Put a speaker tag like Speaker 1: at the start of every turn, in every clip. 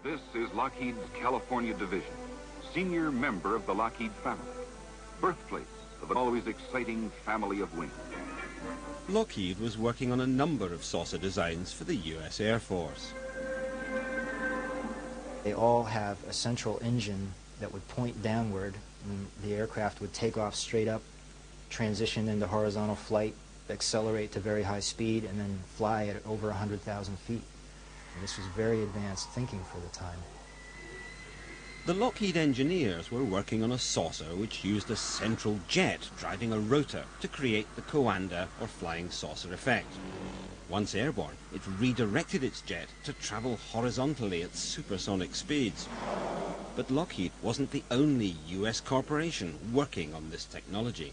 Speaker 1: This is Lockheed's California Division, senior member of the Lockheed family, birthplace of an always exciting family of wings.
Speaker 2: Lockheed was working on a number of saucer designs for the US Air Force.
Speaker 3: They all have a central engine that would point downward, and the aircraft would take off straight up, transition into horizontal flight, accelerate to very high speed, and then fly at over 100,000 feet. And this was very advanced thinking for the time.
Speaker 2: The Lockheed engineers were working on a saucer which used a central jet driving a rotor to create the Coanda or flying saucer effect. Once airborne, it redirected its jet to travel horizontally at supersonic speeds. But Lockheed wasn't the only US corporation working on this technology.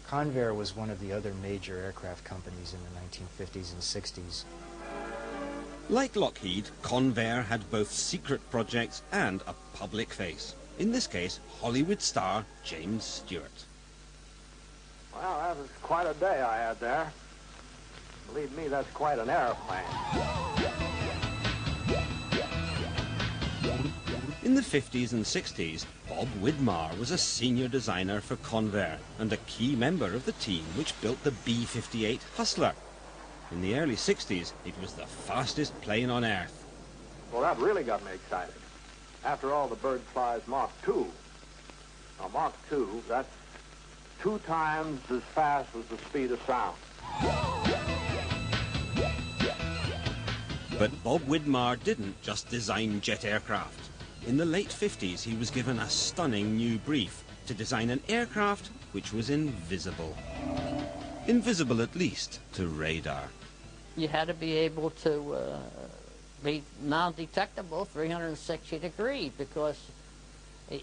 Speaker 3: Convair was one of the other major aircraft companies in the 1950s and 60s.
Speaker 2: Like Lockheed, Convair had both secret projects and a public face. In this case, Hollywood star James Stewart.
Speaker 4: Well, that was quite a day I had there. Believe me, that's quite an airplane.
Speaker 2: In the 50s and 60s, Bob Widmar was a senior designer for Convair and a key member of the team which built the B-58 Hustler. In the early 60s, it was the fastest plane on Earth.
Speaker 4: Well, that really got me excited. After all, the bird flies Mach 2. Now, Mach 2, that's 2 times as fast as the speed of sound.
Speaker 2: But Bob Widmar didn't just design jet aircraft. In the late 50s, he was given a stunning new brief to design an aircraft which was invisible. Invisible, at least, to radar.
Speaker 5: You had to be able to be non-detectable 360 degrees, because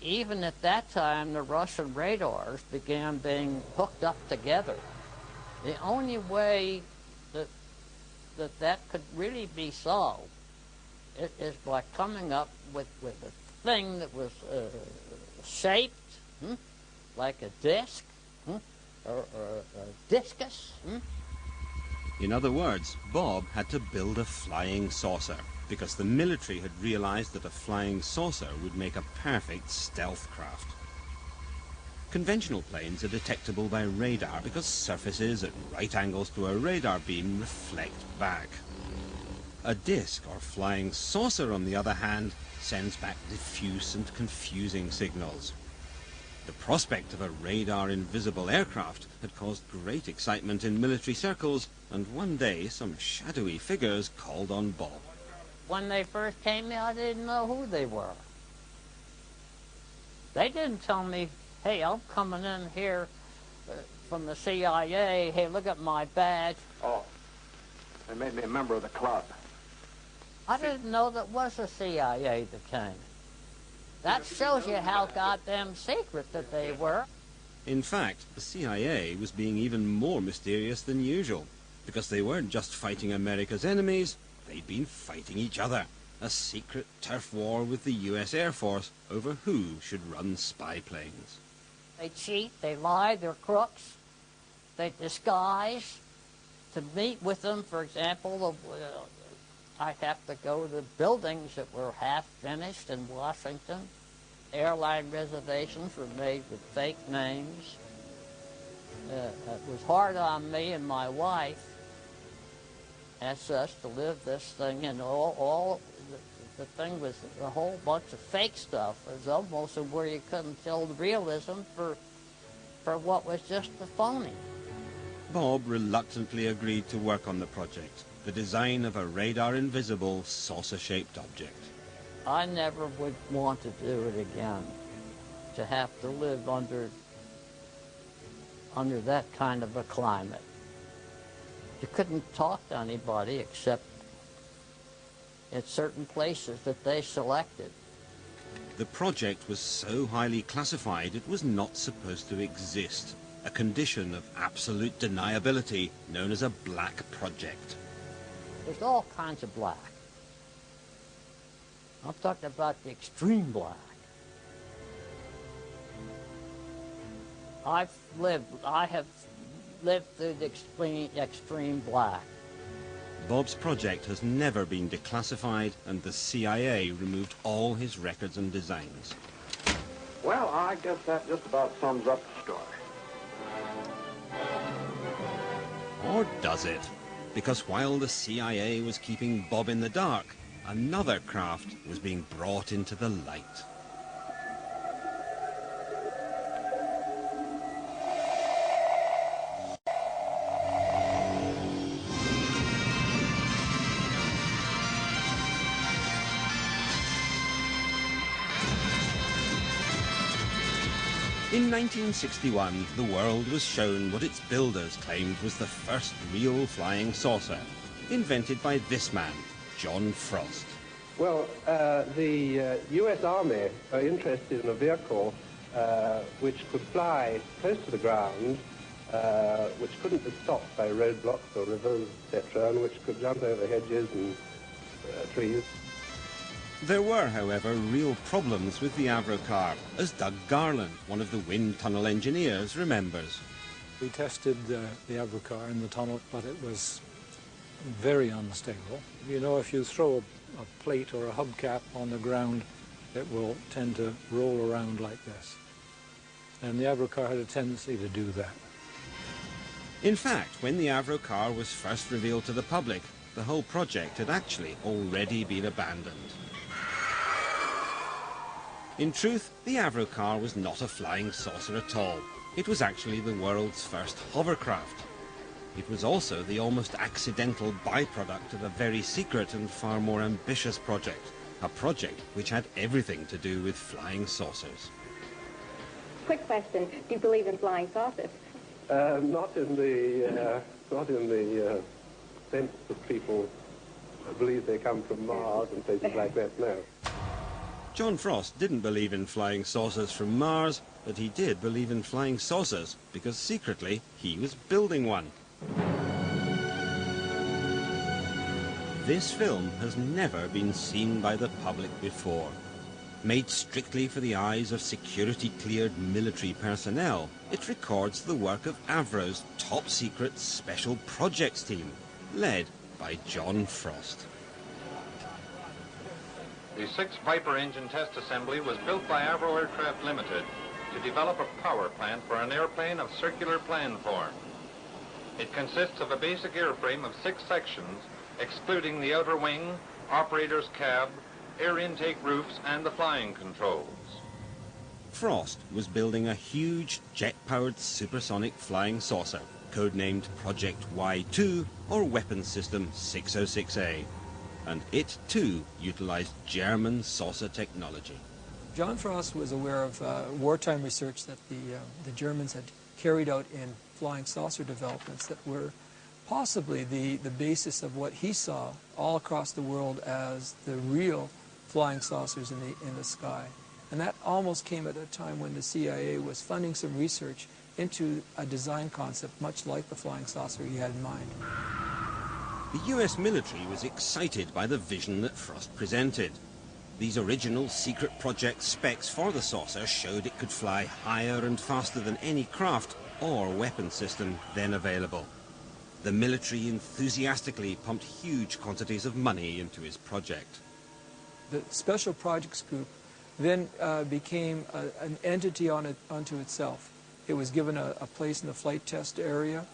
Speaker 5: even at that time, the Russian radars began being hooked up together. The only way that could really be solved is by coming up with a thing that was shaped like a disc, or a discus.
Speaker 2: In other words, Bob had to build a flying saucer because the military had realized that a flying saucer would make a perfect stealth craft. Conventional planes are detectable by radar because surfaces at right angles to a radar beam reflect back. A disc or flying saucer, on the other hand, sends back diffuse and confusing signals. The prospect of a radar-invisible aircraft had caused great excitement in military circles, and one day some shadowy figures called on Bob.
Speaker 5: When they first came here, I didn't know who they were. They didn't tell me, hey, I'm coming in here from the CIA, hey, look at my badge.
Speaker 4: Oh, they made me a member of the club.
Speaker 5: I didn't know that was the CIA that came. That shows you how goddamn secret that they were.
Speaker 2: In fact, the CIA was being even more mysterious than usual, because they weren't just fighting America's enemies, they'd been fighting each other. A secret turf war with the US Air Force over who should run spy planes.
Speaker 5: They cheat, they lie, they're crooks, they disguise. To meet with them, for example, I'd have to go to buildings that were half finished in Washington. Airline reservations were made with fake names. It was hard on me and my wife, as such, to live this thing, and all the thing was a whole bunch of fake stuff. It was almost where you couldn't tell the realism for what was just the phony.
Speaker 2: Bob reluctantly agreed to work on the project, the design of a radar-invisible, saucer-shaped object.
Speaker 5: I never would want to do it again, to have to live under that kind of a climate. You couldn't talk to anybody except at certain places that they selected.
Speaker 2: The project was so highly classified it was not supposed to exist, a condition of absolute deniability known as a black project.
Speaker 5: There's all kinds of black. I'm talking about the extreme black. I have lived through the extreme black.
Speaker 2: Bob's project has never been declassified, and the CIA removed all his records and designs.
Speaker 4: Well, I guess that just about sums up the story.
Speaker 2: Or does it? Because while the CIA was keeping Bob in the dark, another craft was being brought into the light. In 1961, the world was shown what its builders claimed was the first real flying saucer, invented by this man, John Frost.
Speaker 6: Well, the U.S. Army are interested in a vehicle which could fly close to the ground, which couldn't be stopped by roadblocks or rivers, etc., and which could jump over hedges and trees.
Speaker 2: There were, however, real problems with the Avro car, as Doug Garland, one of the wind tunnel engineers, remembers.
Speaker 7: We tested the Avro car in the tunnel, but it was very unstable. You know, if you throw a plate or a hubcap on the ground, it will tend to roll around like this. And the Avro car had a tendency to do that.
Speaker 2: In fact, when the Avro car was first revealed to the public, the whole project had actually already been abandoned. In truth, the Avro car was not a flying saucer at all. It was actually the world's first hovercraft. It was also the almost accidental byproduct of a very secret and far more ambitious project, a project which had everything to do with flying saucers.
Speaker 8: Quick question, do you believe in flying saucers?
Speaker 6: Not in the sense that people believe they come from Mars and places like that, no.
Speaker 2: John Frost didn't believe in flying saucers from Mars, but he did believe in flying saucers because secretly he was building one. This film has never been seen by the public before. Made strictly for the eyes of security-cleared military personnel, it records the work of Avro's top-secret Special Projects team, led by John Frost.
Speaker 9: The 6 Viper engine test assembly was built by Avro Aircraft Limited to develop a power plant for an airplane of circular plan form. It consists of a basic airframe of 6 sections, excluding the outer wing, operator's cab, air intake roofs, and the flying controls.
Speaker 2: Frost was building a huge jet-powered supersonic flying saucer, codenamed Project Y2 or Weapons System 606A. And it, too, utilized German saucer technology.
Speaker 10: John Frost was aware of wartime research that the Germans had carried out in flying saucer developments that were possibly the basis of what he saw all across the world as the real flying saucers in the sky. And that almost came at a time when the CIA was funding some research into a design concept much like the flying saucer he had in mind.
Speaker 2: The US military was excited by the vision that Frost presented. These original secret project specs for the saucer showed it could fly higher and faster than any craft or weapon system then available. The military enthusiastically pumped huge quantities of money into his project.
Speaker 10: The Special Projects Group then became an entity unto itself. It was given a place in the flight test area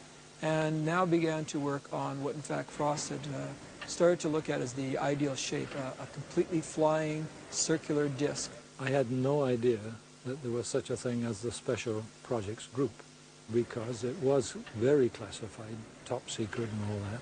Speaker 10: and now began to work on what in fact Frost had started to look at as the ideal shape, a completely flying circular disc.
Speaker 7: I had no idea that there was such a thing as the Special Projects Group, because it was very classified, top secret and all that.